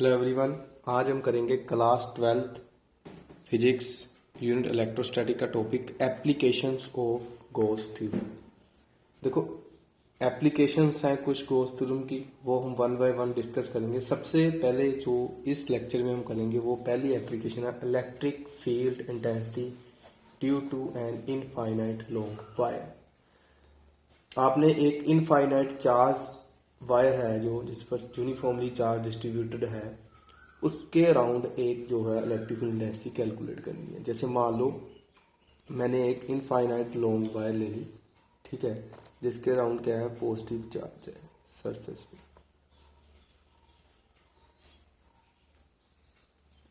Hello everyone. आज हम करेंगे class 12th physics unit electrostatic का topic applications of Gauss theorem. देखो, एप्लीकेशंस हैं कुछ गॉस थ्योरम की, वो हम वन बाय वन डिस्कस करेंगे। सबसे पहले जो इस लेक्चर में हम करेंगे वो पहली एप्लीकेशन है electric field intensity due to an infinite long wire. आपने एक इनफाइनाइट चार्ज वायर है जो जिस पर यूनिफॉर्मली चार्ज डिस्ट्रीब्यूटेड है, उसके अराउंड एक जो है इलेक्ट्रिक फील्ड इंटेंसिटी कैलकुलेट करनी है। जैसे मान लो मैंने एक इनफाइनाइट लॉन्ग वायर ले ली, ठीक है, जिसके अराउंड क्या है, पॉजिटिव चार्ज है सरफेस पे।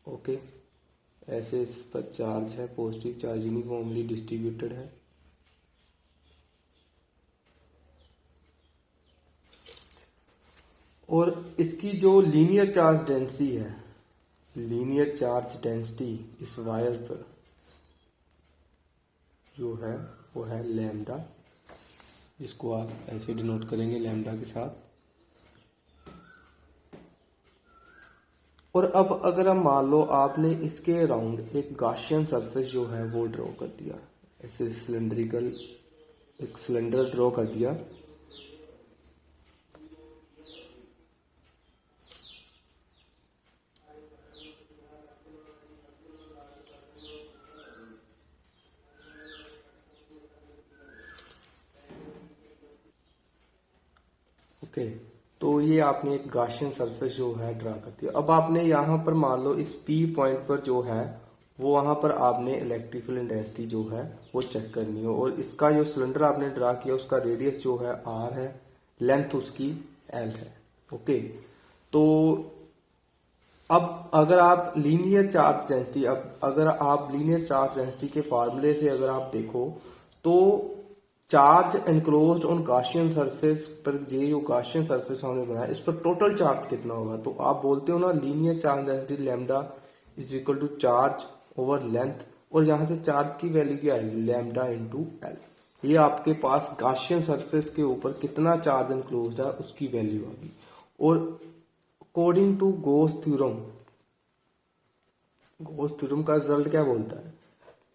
ओके, ऐसे इस पर चार्ज है, पॉजिटिव चार्ज यूनिफॉर्मली डिस्ट्रीब्यूटेड है। और इसकी जो लीनियर चार्ज डेंसिटी है, लीनियर चार्ज डेंसिटी इस वायर पर जो है वो है लैम्डा, जिसको आप ऐसे डिनोट करेंगे लैम्डा के साथ। और अब अगर हम मान लो आपने इसके अराउंड एक गॉसियन सरफेस जो है वो ड्रॉ कर दिया, ऐसे सिलेंड्रिकल एक सिलेंडर ड्रॉ कर दिया, ओके। तो ये आपने एक गॉसियन सरफेस जो है ड्रा कर दिया। अब आपने यहाँ पर मान लो इस पी पॉइंट पर जो है वो वहां पर आपने इलेक्ट्रिकल इंटेंसिटी जो है वो चेक करनी है। और इसका जो सिलेंडर आपने ड्रा किया उसका रेडियस जो है आर है, लेंथ उसकी एल है। ओके, तो अब अगर आप लीनियर चार्ज डेंसिटी, अब अगर आप लीनियर चार्ज डेंसिटी के फार्मूले से अगर आप देखो तो charge enclosed on Gaussian surface पर, ये जो गॉसियन सरफेस हमने बनाया इस पर टोटल चार्ज कितना होगा, तो आप बोलते हो ना linear charge density lambda is equal to charge over length, और यहां से चार्ज की वैल्यू क्या आएगी, लैम्डा इंटू एल। ये आपके पास गॉसियन सरफेस के ऊपर कितना चार्ज एनक्लोज्ड है उसकी वैल्यू आ गई। और according to Gauss theorem, Gauss theorem का रिजल्ट क्या बोलता है,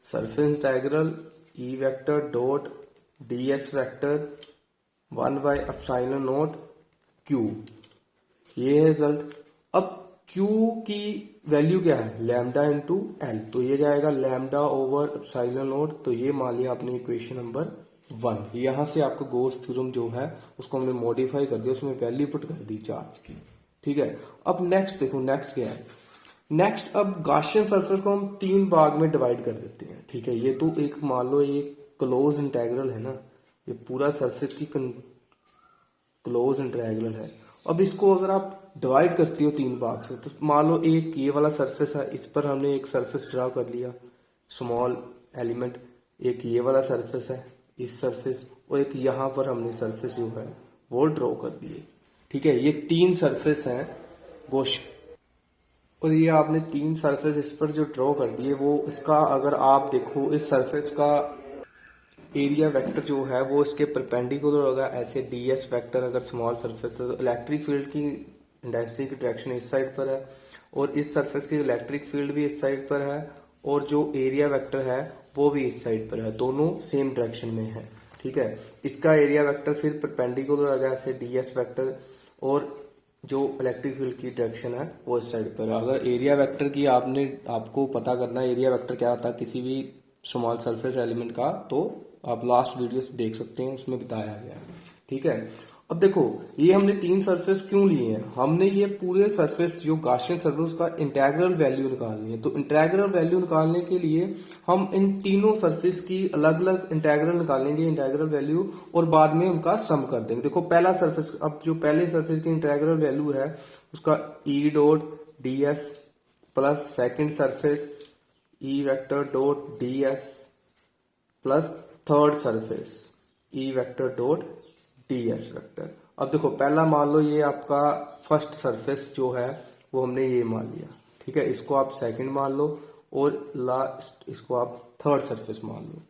surface integral E vector dot D S vector 1/एप्सिलॉन नॉट क्यू, ये है रिजल्ट। अब क्यू की वैल्यू क्या है, लैम्डा इंटू एल, तो ये जाएगा लैम्डा ओवर एप्सिलॉन नॉट। तो ये मान लिया आपने इक्वेशन नंबर 1। यहां से आपका गॉस थ्योरम जो है उसको हमने मॉडिफाई कर दिया, उसमें वैल्यू पुट कर दी चार्ज की, ठीक है। अब नेक्स्ट देखो, नेक्स्ट क्या है, नेक्स्ट अब गॉसियन सरफेस को हम 3 भाग में डिवाइड कर देते हैं, ठीक है। ये तो एक मान लो ये क्लोज इंटेग्रल है ना, ये पूरा सरफेस की क्लोज इंटेग्रल है। अब इसको अगर आप डिवाइड करती हो 3 भाग से, तो मान लो एक ये वाला सरफेस है, इस पर हमने एक सरफेस ड्रा कर लिया स्मॉल एलिमेंट, एक ये वाला सरफेस है इस सरफेस, और एक यहाँ पर हमने सरफेस जो है वो ड्रॉ कर दिए, ठीक है। ये 3 सरफेस हैं गोश, और ये आपने 3 सरफेस इस पर जो ड्रॉ कर दिए, वो इसका अगर आप देखो इस सरफेस का एरिया वेक्टर जो है वो इसके परपेंडिकुलर होगा, ऐसे डीएस वेक्टर अगर स्मॉल सरफेस है। इलेक्ट्रिक फील्ड की इंटेंसिटी की डायरेक्शन इस साइड पर है, और इस सरफेस की इलेक्ट्रिक फील्ड भी इस साइड पर है, और जो एरिया वेक्टर है वो भी इस साइड पर है, दोनों सेम डायरेक्शन में है, ठीक है। इसका एरिया वेक्टर फिर परपेंडिकुलर होगा ऐसे डीएस वेक्टर, और जो इलेक्ट्रिक फील्ड की डायरेक्शन है वो इस साइड पर है। अगर एरिया वेक्टर की आपको पता करना है एरिया वेक्टर क्या होता है किसी भी स्मॉल सरफेस एलिमेंट का, तो आप लास्ट वीडियो से देख सकते हैं, उसमें बताया गया है, ठीक है। अब देखो ये हमने 3 सरफेस क्यों लिए हैं, हमने ये पूरे सरफेस जो गॉसियन सरफेस का इंटीग्रल वैल्यू निकालनी है। तो इंटीग्रल वैल्यू निकालने के लिए हम इन तीनों सरफेस की अलग अलग इंटीग्रल निकालेंगे, इंटीग्रल वैल्यू, और बाद में उनका सम कर देंगे। देखो पहला सरफेस, अब जो पहले सरफेस की इंटीग्रल वैल्यू है उसका E dot D S plus second surface E vector dot D S plus third surface E vector dot D S vector. अब देखो पहला मान लो ये आपका फर्स्ट सरफेस जो है वो हमने ये मान लिया, ठीक है, इसको आप सेकंड मान लो, और लास्ट इसको आप थर्ड सरफेस मान लो,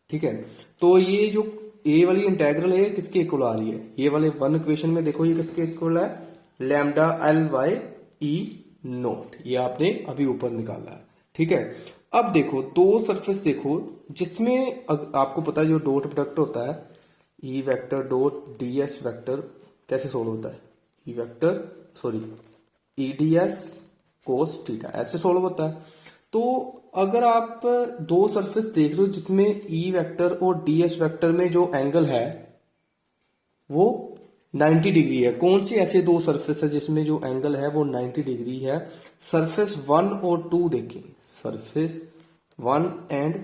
ठीक है। तो ये जो ए वाली इंटेग्रल है किसके इक्वल आ रही है, ये वाले 1 इक्वेशन में देखो ये किसके इक्वल है, lambda L by E note, ये आपने अभी ऊपर निकाला है, ठीक है। अब देखो दो सरफेस देखो जिसमें आपको पता है जो डॉट प्रोडक्ट होता है ई vector dot D S vector कैसे सोल्व होता है, E vector sorry E D S cos theta ऐसे सोल्व होता है। तो अगर आप दो सरफेस देख रहे हो जिसमें ई वेक्टर और डी एस वेक्टर में जो एंगल है वो 90 डिग्री है, कौन सी ऐसे दो सरफेस है जिसमें जो एंगल है वो 90 डिग्री है? सरफेस 1 और 2 देखें, सरफेस 1 एंड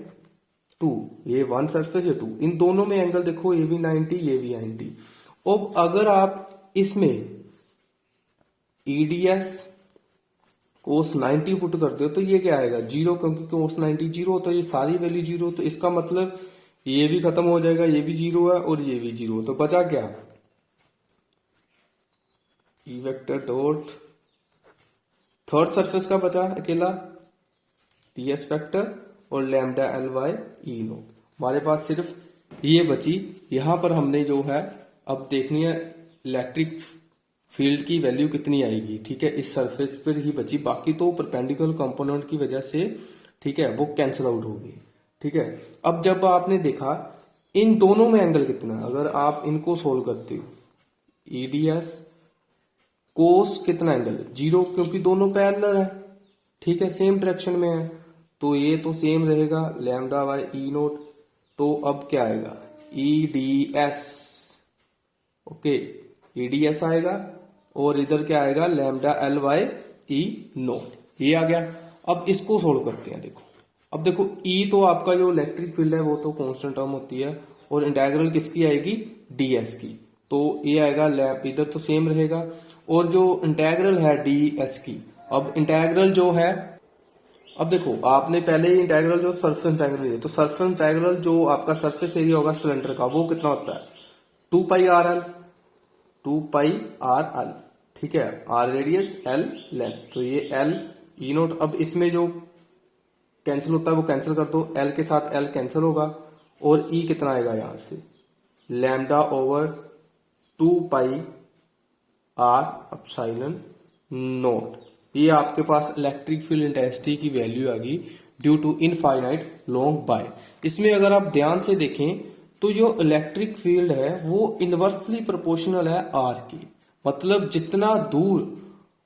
2, ये 1 सरफेस है 2, इन दोनों में एंगल देखो ये भी 90 ये भी 90। अब अगर आप इसमें ईडीएस कोस 90 पुट करते हो तो ये क्या आएगा 0, क्योंकि कोस 90 जीरो तो ये सारी वैल्यू जीरो, तो इसका मतलब ये भी खत्म हो जाएगा, ये भी जीरो है और ये भी जीरो, तो बचा क्या ई वेक्टर डॉट थर्ड सरफेस का बचा अकेला डी एस वेक्टर और लैम्डा एल वाई ई नो। हमारे पास सिर्फ ये बची, यहां पर हमने जो है अब देखनी है इलेक्ट्रिक फील्ड की वैल्यू कितनी आएगी, ठीक है, इस सरफेस पर ही बची, बाकी तो परपेंडिकुलर कंपोनेंट की वजह से ठीक है वो कैंसिल आउट होगी, ठीक है। अब जब आपने देखा इन दोनों में एंगल कितना है, अगर आप इनको सोल्व करते हो ईडीएस कोस कितना एंगल है 0, क्योंकि दोनों पैरेलल है, ठीक है, सेम डायरेक्शन में है, तो ये तो सेम रहेगा लैम्डा बाय ई नोट। तो अब क्या आएगा E D S, okay E D S आएगा और इधर क्या आएगा lambda L by E note, ये आ गया। अब इसको सोल्व करते हैं, देखो अब देखो ई तो आपका जो इलेक्ट्रिक फील्ड है वो तो कांस्टेंट टर्म होती है और इंटेग्रल किसकी आएगी डी एस की, तो ये आएगा इधर तो सेम रहेगा और जो इंटेग्रल है डी एस की, अब इंटेग्रल जो है अब देखो आपने पहले ही इंटेग्रल जो सरफेस इंटेग्रल है, तो सरफेस इंटेग्रल जो आपका सरफेस एरिया होगा सिलेंडर का वो कितना होता है 2 pi R L, 2 pi R L, ठीक है, आर रेडियस एल लेंथ, तो ये एल ई नोट। अब इसमें जो कैंसिल होता है वो कैंसिल कर दो, एल के साथ एल कैंसिल होगा और ई कितना आएगा यहां से lambda over 2 pi r epsilon naught, ये आपके पास इलेक्ट्रिक फील्ड इंटेंसिटी की वैल्यू आ गई due to infinite long by. इसमें अगर आप ध्यान से देखें तो जो इलेक्ट्रिक फील्ड है वो इनवर्सली प्रोपोर्शनल है आर की, मतलब जितना दूर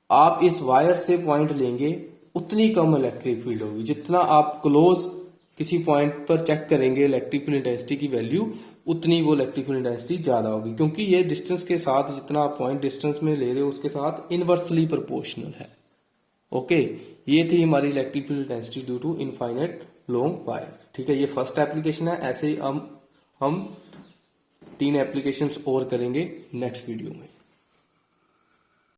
आप इस वायर से पॉइंट लेंगे उतनी कम इलेक्ट्रिक फील्ड होगी, जितना आप क्लोज किसी पॉइंट पर चेक करेंगे इलेक्ट्रिक फील्ड इंटेंसिटी की वैल्यू उतनी वो इलेक्ट्रिक फील्ड इंटेंसिटी ज्यादा होगी, क्योंकि ये डिस्टेंस के साथ जितना आप पॉइंट डिस्टेंस में ले रहे हो उसके साथ इनवर्सली प्रोपोर्शनल है। ओके, ये थी हमारी electric field intensity due to infinite long wire, ठीक है, ये फर्स्ट एप्लीकेशन है। ऐसे ही हम 3 एप्लीकेशंस और करेंगे नेक्स्ट वीडियो में।